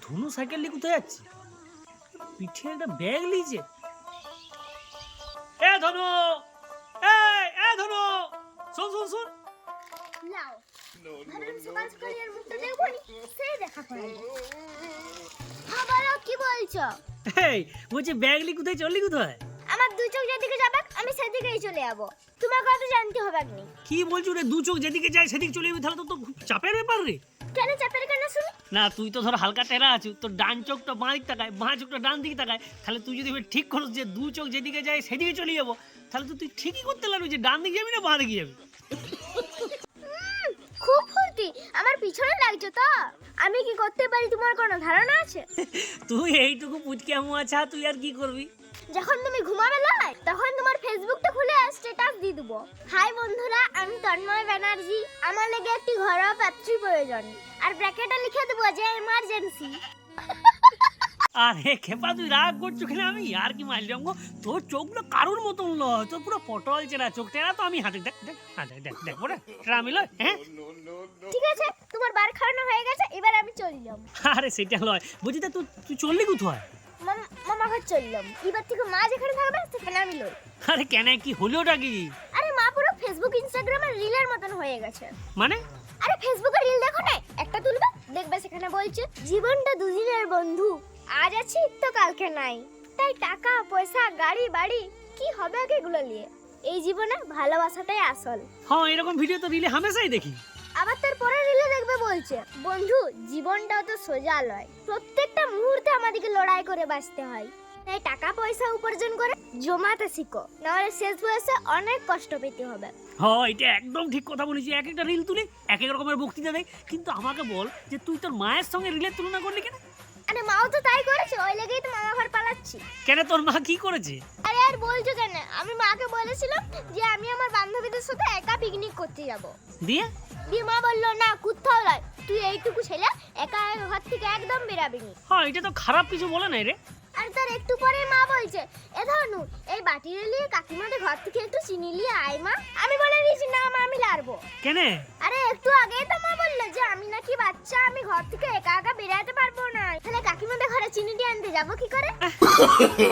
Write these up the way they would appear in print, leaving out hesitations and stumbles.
ধনু সাইকেল নিয়ে কোথায় যাচ্ছে? পিঠে একটা ব্যাগ নিয়েছে। এ ধনু, এ ধনু, শোন শোন শোন। লাও ভাবলাম সকাল সকাল এর মুখটা দেখবো নি, সেই দেখা করাবো। হ্যাঁ বলো, কি বলছো? এই বলছি ব্যাগ নিয়ে কোথায় চললি কোথায়? আমার দুই চোখ যেদিকে যাবে আমি সেদিকেই চলে যাবো, তোমার কথা জানতে হবে না। কি বলছো রে? দু চোখ যেদিকে যায় সেদিকে চলে যাবি? তাহলে তো খুব চাপের ব্যাপার রে। কেন চাপের কেন শুনি? না তুই তো ধর হালকা টেরা আছিস, তোর ডান চোখটা বাঁ দিকে তাকায়, বাঁ চোখটা ডান দিকে তাকায়। তাহলে তুই যদি ঠিক করিস যে দু চোখ যেদিকে যায় সেদিকে চলে যাবো, তাহলে তো তুই ঠিকই করতে লাগবি যে ডান দিকে যাবি না বাঁ দিকে যাবি। খুব ফুর্তি, আমার পিছনে লাগছো তো। আমি কি করতে পারি তোমার কোনো ধারণা আছে? তুই এইটুকু পুচকে আমু আছা, তুই আর কি করবি? যখন তুমি ঘুমাবে লাই তখন তোমার ফেসবুকটা খুলে স্ট্যাটাস দিয়ে দেবো, হাই বন্ধুরা আমি তন্ময় ব্যানার্জি, আমার লেগে একটি ঘরোয়া পাত্রী প্রয়োজন, আর ব্র্যাকেটে লিখে দেবো যে এমার্জেন্সি। আরে খেপা তুই রাগ করছো কেন? আমি আর কি মারলাম গো? তোর চোখগুলো কারোর মতন নয়, তোর পুরো পটল চেরা চোখ। টেরা তো আমি হাতে দেখ দেখ হাতে দেখ দেখ ওরে ট্রামিল। হ্যাঁ ঠিক আছে, তোমার বার খাওয়ানো হয়ে গেছে, এবার আমি চললাম। আরে সেটা লয়, বুঝি তা তুই চললি কোথায়? মামা ঘর চললাম, এবার থেকে মা যেখানে থাকবে সেখানে আমি লই। আরে কেন, কি হলোটা কি? আরে মা পুরো ফেসবুক ইনস্টাগ্রাম আর রিলের মতন হয়ে গেছে। মানে? আরে ফেসবুকে রিল দেখো না, একটা তুলবে দেখবে সেখানে বলছে জীবনটা দুদিনের বন্ধু, আজ আছি তো কালকে নাই, তাই টাকা পয়সা গাড়ি বাড়ি কি হবে আগে এগুলো নিয়ে, এই জীবনে ভালোবাসাটাই আসল। হ্যাঁ এরকম ভিডিও তো রিলে হামেশাই দেখি। আবার তারপরে রিলে দেখবে বলছে বন্ধু জীবনটাও তো সোজা লয়, প্রত্যেকটা মুহূর্তে আমাদেরকে লড়াই করে বাঁচতে হয়, তাই টাকা পয়সা উপার্জন করে জমাতে শিখো, নাহলে শেষ বয়সে অনেক কষ্ট পেতে হবে। হ্যাঁ এটা একদম ঠিক কথা বলেছি। এক একটা রিল তুলে এক এক রকমের বক্তৃতা দেয়, কিন্তু আমাকে বল যে তুই তোর মায়ের সঙ্গে রিলের তুলনা করলি কেন? আরে মাও তো তাই করেছে, ওই লেগেই তো মামা ঘর পালাচ্ছি। কেন, তোর মা কি করেছে? আরে আর বলছো কেন, আমি মাকে বলেছিলাম যে আমি আমার বান্ধবীদের সাথে একা পিকনিক করতে যাব, দিয়ে মা বললো না কোথাও নয়, তুই এইটুকু ছেলে একা ঘর থেকে একদম বেরাবি নি। হ্যাঁ এটা তো খারাপ কিছু বলে নাই রে। আর তার একটু পরে মা বলছে এ ধনু এই বাটি নিয়ে কাকিমাদের ঘর থেকে একটু চিনি নিয়ে আয় মা। আমি বলে দিয়েছি না মা আমি লারবো। কেন? আরে একটু আগেই তো মা বললো যে আমি নাকি বাচ্চা, আমি ঘর থেকে একা একা বেরাতে পারবো না, তাহলে কাকিমাদের ঘরে চিনিটি আনতে যাবো কি করে?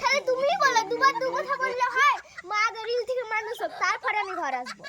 তাহলে তুমিই বলো, দুবার দু কথা বললে হয়? মা আগে রিল থেকে মানুষ হোক, তারপরে আমি ঘর আসবো।